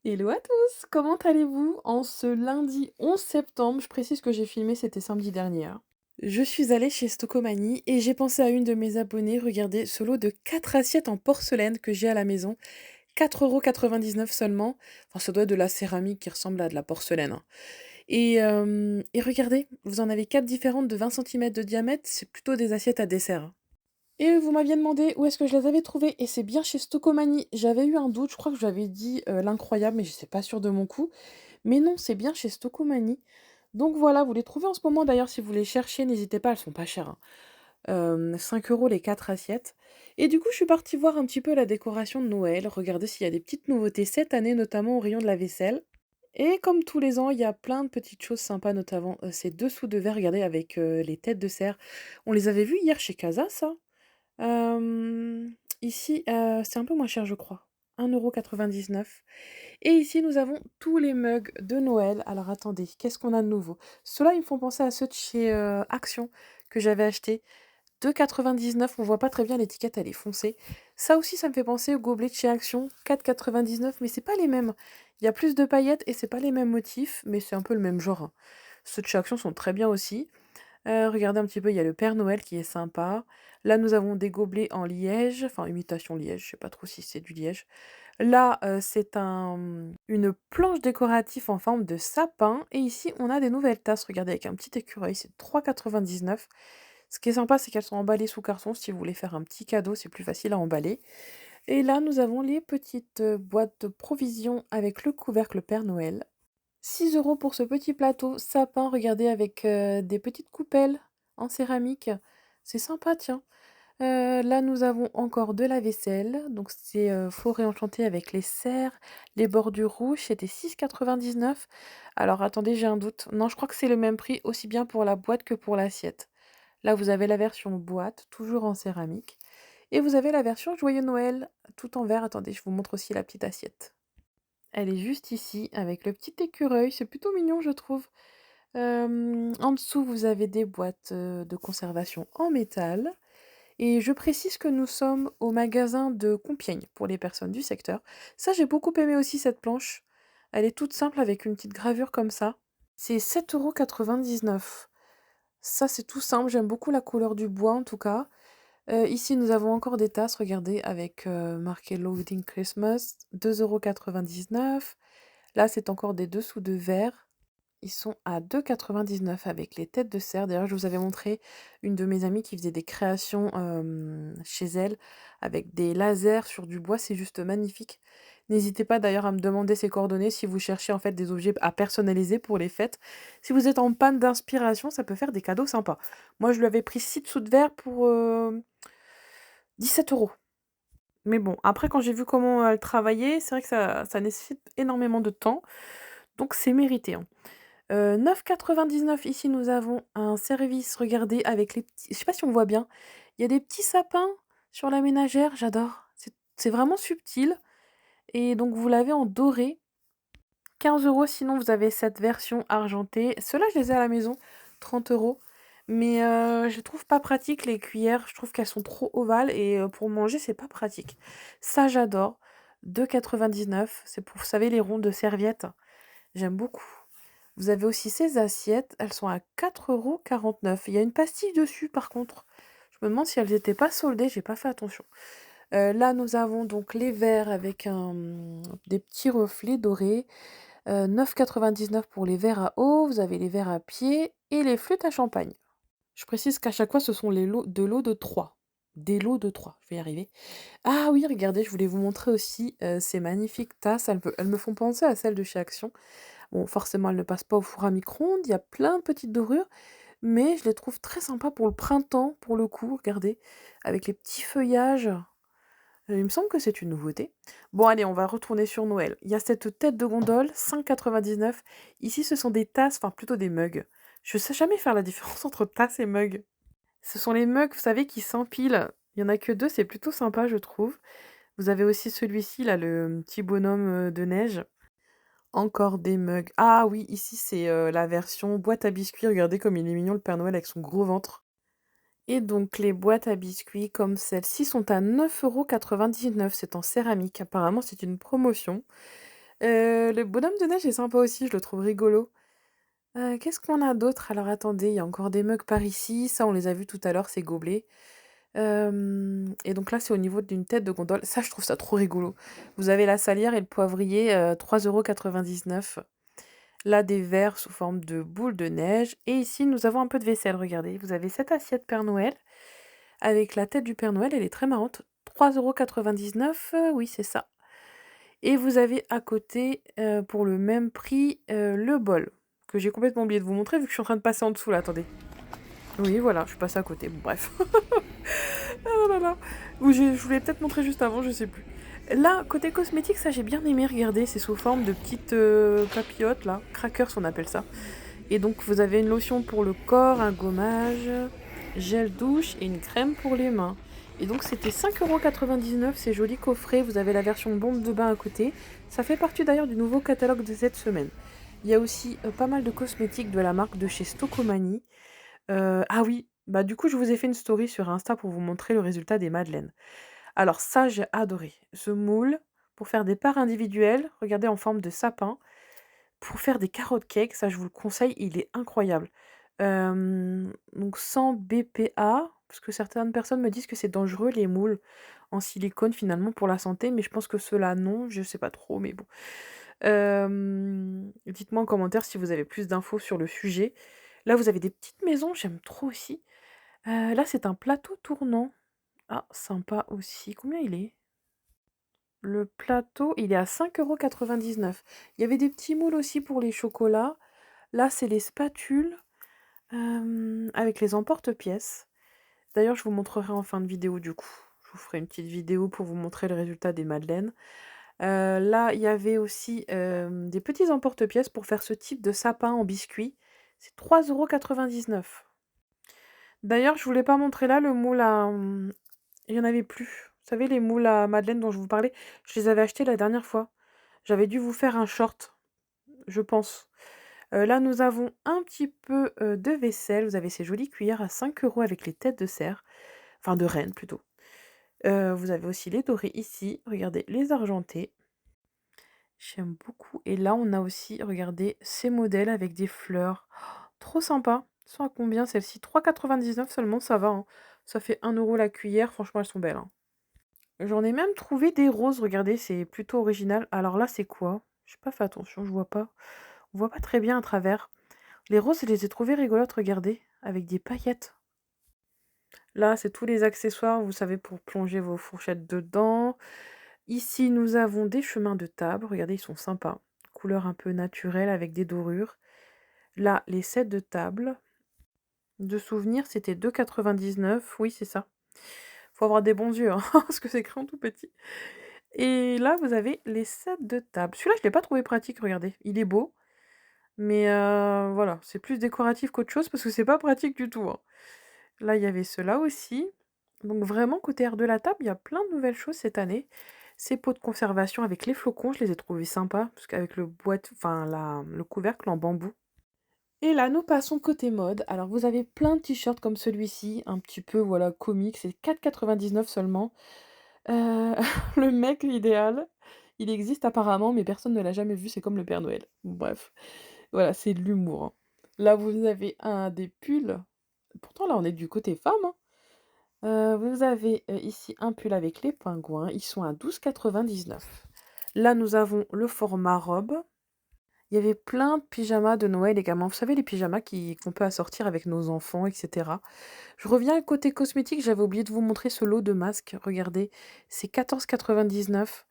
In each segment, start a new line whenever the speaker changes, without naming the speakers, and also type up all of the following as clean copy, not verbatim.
Hello à tous, comment allez-vous en ce lundi 11 septembre? Je précise que j'ai filmé, c'était samedi dernier, hein. Je suis allée chez Stocomanie et j'ai pensé à une de mes abonnées. Regardez ce lot de 4 assiettes en porcelaine que j'ai à la maison. 4,99 € seulement. Enfin, ça doit être de la céramique qui ressemble à de la porcelaine, hein. Et regardez, vous en avez 4 différentes de 20 centimètres de diamètre. C'est plutôt des assiettes à dessert, hein. Et vous m'aviez demandé où est-ce que je les avais trouvées et c'est bien chez Stocomanie. J'avais eu un doute, je crois que je vous avais dit, l'incroyable, mais je sais pas sûre de mon coup. Mais non, c'est bien chez Stocomanie. Donc voilà, vous les trouvez en ce moment d'ailleurs si vous les cherchez, n'hésitez pas, elles sont pas chères, hein. 5 € les 4 assiettes. Et du coup, je suis partie voir un petit peu la décoration de Noël, regarder s'il y a des petites nouveautés cette année, notamment au rayon de la vaisselle. Et comme tous les ans, il y a plein de petites choses sympas, notamment, ces dessous de verre, regardez, avec, les têtes de cerf. On les avait vus hier chez Casa, ça. Ici, c'est un peu moins cher, je crois. 1,99 € et ici, nous avons tous les mugs de Noël. Alors attendez, qu'est-ce qu'on a de nouveau? Ceux-là, ils me font penser à ceux de chez, Action que j'avais achetés. 2,99 €, on voit pas très bien l'étiquette, elle est foncée. Ça aussi, ça me fait penser aux gobelets de chez Action, 4,99 €, mais c'est pas les mêmes. Il y a plus de paillettes et c'est pas les mêmes motifs, mais c'est un peu le même genre, hein. Ceux de chez Action sont très bien aussi. Regardez un petit peu, il y a le Père Noël qui est sympa. Là, nous avons des gobelets en liège, enfin imitation liège, je sais pas trop si c'est du liège. Là, c'est une planche décorative en forme de sapin et ici, on a des nouvelles tasses, regardez, avec un petit écureuil, c'est 3,99 €. Ce qui est sympa, c'est qu'elles sont emballées sous carton. Si vous voulez faire un petit cadeau, c'est plus facile à emballer. Et là, nous avons les petites, boîtes de provisions avec le couvercle Père Noël. 6 € pour ce petit plateau sapin, regardez, avec, des petites coupelles en céramique. C'est sympa, tiens. Là, nous avons encore de la vaisselle, donc c'est, forêt enchantée avec les cerfs, les bordures rouges, c'était 6,99 €. Alors attendez, j'ai un doute. Non, je crois que c'est le même prix, aussi bien pour la boîte que pour l'assiette. Là, vous avez la version boîte, toujours en céramique et vous avez la version joyeux Noël, tout en verre. Attendez, je vous montre aussi la petite assiette. Elle est juste ici avec le petit écureuil, c'est plutôt mignon, je trouve. En dessous, vous avez des boîtes, de conservation en métal et je précise que nous sommes au magasin de Compiègne pour les personnes du secteur. Ça, j'ai beaucoup aimé aussi cette planche. Elle est toute simple avec une petite gravure comme ça. C'est 7,99 €. Ça, c'est tout simple, j'aime beaucoup la couleur du bois en tout cas. Ici, nous avons encore des tasses, regardez, avec, marqué Loading Christmas, 2,99 €. Là, c'est encore des dessous de verre. Ils sont à 2,99 € avec les têtes de cerf. D'ailleurs, je vous avais montré une de mes amies qui faisait des créations, chez elle avec des lasers sur du bois, c'est juste magnifique. N'hésitez pas d'ailleurs à me demander ses coordonnées si vous cherchez en fait des objets à personnaliser pour les fêtes. Si vous êtes en panne d'inspiration, ça peut faire des cadeaux sympas. Moi, je lui avais pris 6 dessous de verre pour, 17 €. Mais bon, après quand j'ai vu comment elle travaillait, c'est vrai que ça nécessite énormément de temps, donc c'est mérité, hein. 9,99 € ici, nous avons un service, regardez, avec les petits, je sais pas si on voit bien, il y a des petits sapins sur la ménagère, j'adore. C'est vraiment subtil et donc vous l'avez en doré. 15 € sinon vous avez cette version argentée. Ceux-là, je les ai à la maison, 30 €. Mais je les trouve pas pratiques les cuillères, je trouve qu'elles sont trop ovales et pour manger, c'est pas pratique. Ça, j'adore. 2,99 €, c'est pour, vous savez, les ronds de serviettes. J'aime beaucoup. Vous avez aussi ces assiettes, elles sont à 4,49 €. Il y a une pastille dessus par contre. Je me demande si elles étaient pas soldées, j'ai pas fait attention. Là, nous avons donc les verres avec des petits reflets dorés. 9,99 € pour les verres à eau, vous avez les verres à pied et les flûtes à champagne. Je précise qu'à chaque fois, ce sont lots de 3. Des lots de 3. Je vais y arriver. Ah oui, regardez, je voulais vous montrer aussi, ces magnifiques tasses. Elles me font penser à celles de chez Action. Bon, forcément, elles ne passent pas au four à micro-ondes, il y a plein de petites dorures, mais je les trouve très sympas pour le printemps, pour le coup, regardez, avec les petits feuillages. Il me semble que c'est une nouveauté. Bon, allez, on va retourner sur Noël. Il y a cette tête de gondole, 5,99 €. Ici, ce sont des tasses, enfin plutôt des mugs. Je sais jamais faire la différence entre tasse et mug. Ce sont les mugs, vous savez, qui s'empilent. Il y en a que 2, c'est plutôt sympa, je trouve. Vous avez aussi celui-ci, là, le petit bonhomme, de neige. Encore des mugs. Ah oui, ici, c'est, la version boîte à biscuits. Regardez comme il est mignon, le Père Noël, avec son gros ventre. Et donc les boîtes à biscuits comme celle-ci sont à 9,99 €. C'est en céramique. Apparemment, c'est une promotion. Le bonhomme de neige est sympa aussi, je le trouve rigolo. Qu'est-ce qu'on a d'autre? Alors attendez, il y a encore des mugs par ici, ça on les a vus tout à l'heure, ces gobelets. Et donc là, c'est au niveau d'une tête de gondole. Ça, je trouve ça trop rigolo. Vous avez la salière et le poivrier, 3,99 €. Là, des verres sous forme de boules de neige. Et ici, nous avons un peu de vaisselle, regardez. Vous avez cette assiette Père Noël avec la tête du Père Noël, elle est très marrante. 3,99 €, oui, c'est ça. Et vous avez à côté, pour le même prix, le bol, que j'ai complètement oublié de vous montrer vu que je suis en train de passer en dessous là, attendez. Oui, voilà, je suis passée à côté, bon bref. Ah là là. Ou je voulais peut-être montrer juste avant, je sais plus. Là, côté cosmétique, ça j'ai bien aimé, regardez, c'est sous forme de petites papillotes là, crackers on appelle ça. Et donc vous avez une lotion pour le corps, un gommage, gel douche et une crème pour les mains. Et donc c'était 5,99 €, c'est joli coffret, vous avez la version bombe de bain à côté. Ça fait partie d'ailleurs du nouveau catalogue de cette semaine. Il y a aussi pas mal de cosmétiques de la marque de chez Stocomanie. Ah oui, bah du coup je vous ai fait une story sur Insta pour vous montrer le résultat des madeleines. Alors ça j'ai adoré. Ce moule pour faire des parts individuelles, regardez en forme de sapin. Pour faire des carottes cakes, ça je vous le conseille, il est incroyable. Donc sans BPA, parce que certaines personnes me disent que c'est dangereux les moules en silicone finalement pour la santé, mais je pense que ceux-là non, je sais pas trop, mais bon. Dites-moi en commentaire si vous avez plus d'infos sur le sujet. Là, vous avez des petites maisons, j'aime trop aussi. Là, c'est un plateau tournant. Ah, sympa aussi. Combien il est? Le plateau, il est à 5,99 €. Il y avait des petits moules aussi pour les chocolats. Là, c'est les spatules, avec les emporte-pièces. D'ailleurs, je vous montrerai en fin de vidéo du coup. Je vous ferai une petite vidéo pour vous montrer le résultat des madeleines. Là, il y avait aussi, des petits emporte-pièces pour faire ce type de sapin en biscuit. C'est 3,99 €. D'ailleurs, je vous l'ai pas montré là, le moule à, il y en avait plus. Vous savez les moules à madeleine dont je vous parlais? Je les avais achetés la dernière fois. J'avais dû vous faire un short, je pense. Là, nous avons un petit peu, de vaisselle. Vous avez ces jolies cuillères à 5 € avec les têtes de cerf, enfin de reine plutôt. Vous avez aussi les dorés ici, regardez les argentés. J'aime beaucoup et là, on a aussi, regardez, ces modèles avec des fleurs. Trop sympa. Elles sont à combien celles-ci? 3,99 € seulement, ça va, hein. Ça fait 1 € la cuillère, franchement elles sont belles, hein. J'en ai même trouvé des roses, regardez, c'est plutôt original. Alors là, c'est quoi? J'ai pas fait attention, je vois pas. On voit pas très bien à travers. Les roses, je les ai trouvées rigolotes, regardez, avec des paillettes. Là, c'est tous les accessoires, vous savez, pour plonger vos fourchettes dedans. Ici, nous avons des chemins de table. Regardez, ils sont sympas. Couleur un peu naturelle avec des dorures. Là, les sets de table. De souvenirs, c'était 2,99 €. Oui, c'est ça. Faut avoir des bons yeux, hein, parce que c'est écrit tout petit. Et là, vous avez les sets de table. Celui-là, je l'ai pas trouvé pratique, regardez. Il est beau, mais voilà, c'est plus décoratif qu'autre chose parce que c'est pas pratique du tout, hein. Là, il y avait ceux-là aussi. Donc vraiment, côté air de la table, il y a plein de nouvelles choses cette année. Ces pots de conservation avec les flocons, je les ai trouvés sympas, parce qu'avec le boîte, enfin le couvercle en bambou. Et là, nous passons côté mode. Alors, vous avez plein de t-shirts comme celui-ci, un petit peu, voilà, comique. C'est 4,99 € seulement. Euh, le mec idéal, il existe apparemment, mais personne ne l'a jamais vu. C'est comme le Père Noël. Bref, voilà, c'est de l'humour, hein. Là, vous avez un des pulls. Pourtant, là, on est du côté femme, hein. Vous avez, ici un pull avec les pingouins, ils sont à 12,99 €. Là, nous avons le format robe. Il y avait plein de pyjamas de Noël également. Vous savez les pyjamas qu'on peut assortir avec nos enfants et cetera. Je reviens côté cosmétique, j'avais oublié de vous montrer ce lot de masques. Regardez, c'est 14,99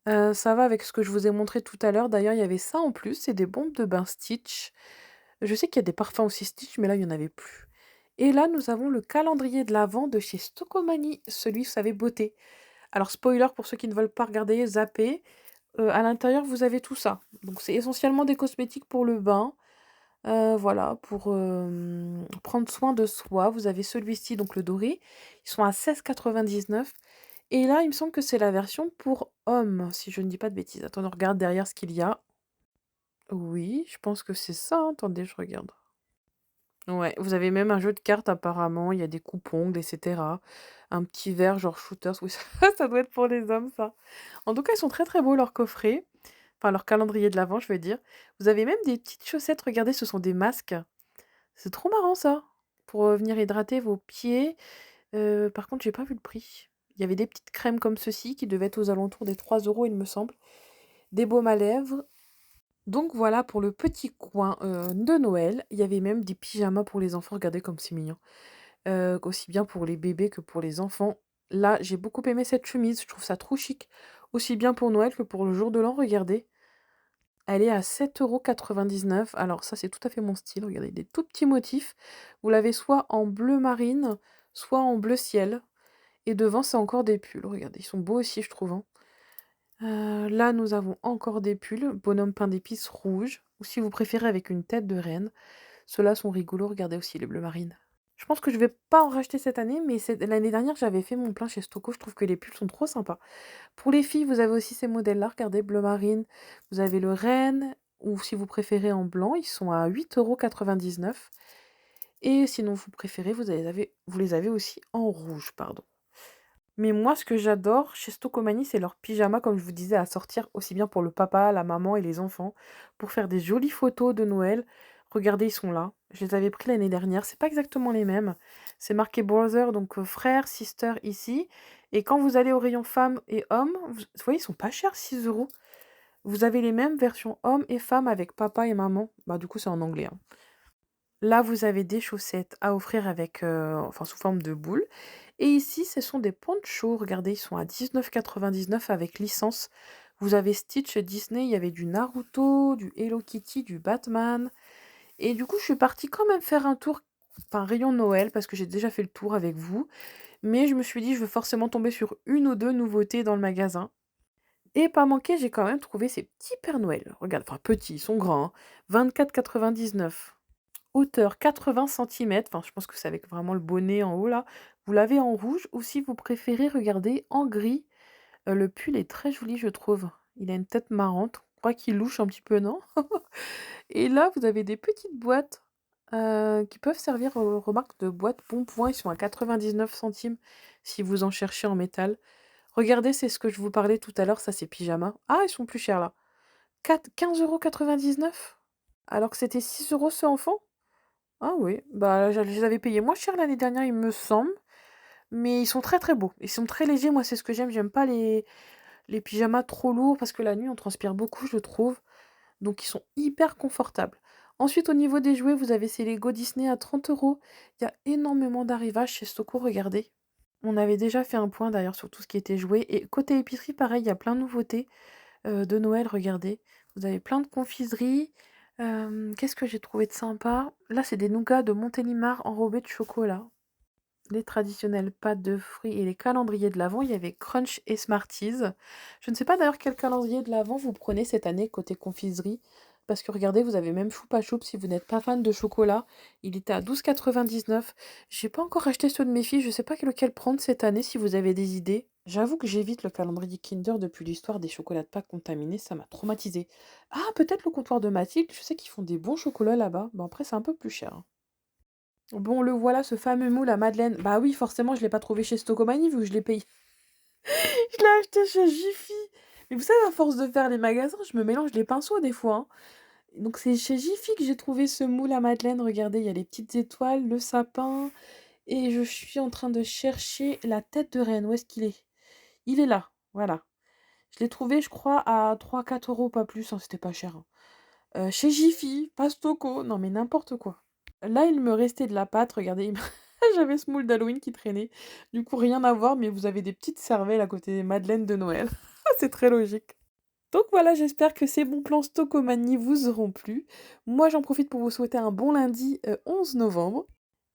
€. Ça va avec ce que je vous ai montré tout à l'heure. D'ailleurs, il y avait ça en plus, c'est des bombes de bain Stitch. Je sais qu'il y a des parfums aussi Stitch, mais là, il y en avait plus. Et là, nous avons le calendrier de l'Avent de chez Stocomanie, celui, vous savez, beauté. Alors, spoiler pour ceux qui ne veulent pas regarder, zappez. À l'intérieur, vous avez tout ça. Donc, c'est essentiellement des cosmétiques pour le bain. Voilà, pour prendre soin de soi. Vous avez celui-ci, donc le doré. Ils sont à 16,99 €. Et là, il me semble que c'est la version pour hommes, si je ne dis pas de bêtises. Attends, on regarde derrière ce qu'il y a. Oui, je pense que c'est ça, hein. Attendez, je regarde. Ouais, vous avez même un jeu de cartes apparemment, il y a des coupons, et cetera. Un petit verre genre shooters, oui ça ça doit être pour les hommes ça. En tout cas, ils sont très, très beaux leurs coffrets. Enfin, leur calendrier de l'avent, je veux dire. Vous avez même des petites chaussettes, regardez, ce sont des masques. C'est trop marrant ça, pour, venir hydrater vos pieds. Par contre, j'ai pas vu le prix. Il y avait des petites crèmes comme ceci qui devaient être aux alentours des 3 € il me semble. Des baumes à lèvres. Donc voilà pour le petit coin, de Noël. Il y avait même des pyjamas pour les enfants, regardez comme c'est mignon. Aussi bien pour les bébés que pour les enfants. Là, j'ai beaucoup aimé cette chemise, je trouve ça trop chic. Aussi bien pour Noël que pour le jour de l'an, regardez. Elle est à 7,99 €. Alors ça, c'est tout à fait mon style. Regardez, des tout petits motifs. Vous l'avez soit en bleu marine, soit en bleu ciel. Et devant, c'est encore des pulls. Regardez, ils sont beaux aussi, je trouve, hein. Là, nous avons encore des pulls, bonhomme pain d'épices rouge, ou si vous préférez avec une tête de reine. Ceux-là sont rigolos. Regardez aussi les bleus marines. Je pense que je vais pas en racheter cette année, mais l'année dernière, j'avais fait mon plein chez Stocco. Je trouve que les pulls sont trop sympas. Pour les filles, vous avez aussi ces modèles-là. Regardez, bleu marine. Vous avez le renne, ou si vous préférez en blanc, ils sont à 8,99 €. Et sinon, vous préférez, vous les avez aussi en rouge, pardon. Mais moi, ce que j'adore chez Stocomanie, c'est leurs pyjamas, comme je vous disais, à sortir aussi bien pour le papa, la maman et les enfants, pour faire des jolies photos de Noël. Regardez, ils sont là. Je les avais pris l'année dernière. C'est pas exactement les mêmes. C'est marqué brother, donc frère, sister ici. Et quand vous allez au rayon femmes et hommes, vous voyez, ils sont pas chers, 6 euros. Vous avez les mêmes versions hommes et femmes avec papa et maman. Bah, du coup, c'est en anglais, hein. Là, vous avez des chaussettes à offrir avec, enfin, sous forme de boule. Et ici, ce sont des ponchos. Regardez, ils sont à 19,99 € avec licence. Vous avez Stitch, Disney, il y avait du Naruto, du Hello Kitty, du Batman. Et du coup, je suis partie quand même faire un tour, enfin, rayon Noël, parce que j'ai déjà fait le tour avec vous. Mais je me suis dit, je veux forcément tomber sur une ou deux nouveautés dans le magasin. Et pas manqué, j'ai quand même trouvé ces petits Pères Noël. Regarde, enfin petits, ils sont grands, hein. 24,99 €. Hauteur 80 centimètres, enfin je pense que c'est avec vraiment le bonnet en haut là. Vous l'avez en rouge ou si vous préférez, regardez, en gris. Le pull est très joli, je trouve. Il a une tête marrante. On croit qu'il louche un petit peu, non? Et là, vous avez des petites boîtes qui peuvent servir, remarque, de boîtes Bonpoint. Ils sont à 99 centimes si vous en cherchez en métal. Regardez, c'est ce que je vous parlais tout à l'heure, ça c'est pyjama. Ah, ils sont plus chers là. 15,99 €? Alors que c'était 6 € ceux enfants? Ah oui, bah, je les avais payés moins cher l'année dernière, il me semble, mais ils sont très, très beaux. Ils sont très légers, moi c'est ce que j'aime. J'aime pas les pyjamas trop lourds parce que la nuit on transpire beaucoup, je trouve. Donc ils sont hyper confortables. Ensuite, au niveau des jouets, vous avez ces Lego Disney à 30 €. Il y a énormément d'arrivages chez Stocco, regardez. On avait déjà fait un point d'ailleurs sur tout ce qui était jouet. Et côté épicerie, pareil, il y a plein de nouveautés de Noël, regardez. Vous avez plein de confiseries. Qu'est-ce que j'ai trouvé de sympa? Là, c'est des nougats de Montélimar enrobés de chocolat. Les traditionnelles pâtes de fruits et les calendriers de l'Avent. Il y avait Crunch et Smarties. Je ne sais pas d'ailleurs quel calendrier de l'Avent vous prenez cette année côté confiserie. Parce que regardez, vous avez même Choupa Choups si vous n'êtes pas fan de chocolat. Il était à 12,99 €. J'ai pas encore acheté ceux de mes filles. Je sais pas lequel prendre cette année si vous avez des idées. J'avoue que j'évite le calendrier Kinder depuis l'histoire des chocolats de Pâques contaminés. Ça m'a traumatisée. Ah, peut-être le comptoir de Mathilde. Je sais qu'ils font des bons chocolats là-bas. Bon, après, c'est un peu plus cher, hein. Bon, le voilà, ce fameux moule à madeleine. Bah oui, forcément, je l'ai pas trouvé chez Stocomanie vu que je l'ai payé. Je l'ai acheté chez Jiffy. Mais vous savez, à force de faire les magasins, je me mélange les pinceaux des fois, hein. Donc c'est chez Jiffy que j'ai trouvé ce moule à madeleine. Regardez, il y a les petites étoiles, le sapin. Et je suis en train de chercher la tête de reine. Où est-ce qu'il est? Il est là, voilà. Je l'ai trouvé, je crois, à 3-4 €, pas plus, hein, c'était pas cher, hein. Chez Jiffy, pas Stoco. Non mais n'importe quoi. Là, il me restait de la pâte, regardez, j'avais ce moule d'Halloween qui traînait. Du coup, rien à voir, mais vous avez des petites cervelles à côté des madeleines de Noël. C'est très logique. Donc voilà, j'espère que ces bons plans Stocomanie vous auront plu. Moi, j'en profite pour vous souhaiter un bon lundi 11 novembre.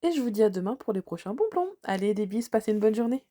Et je vous dis à demain pour les prochains bons plans. Allez, des bis, passez une bonne journée.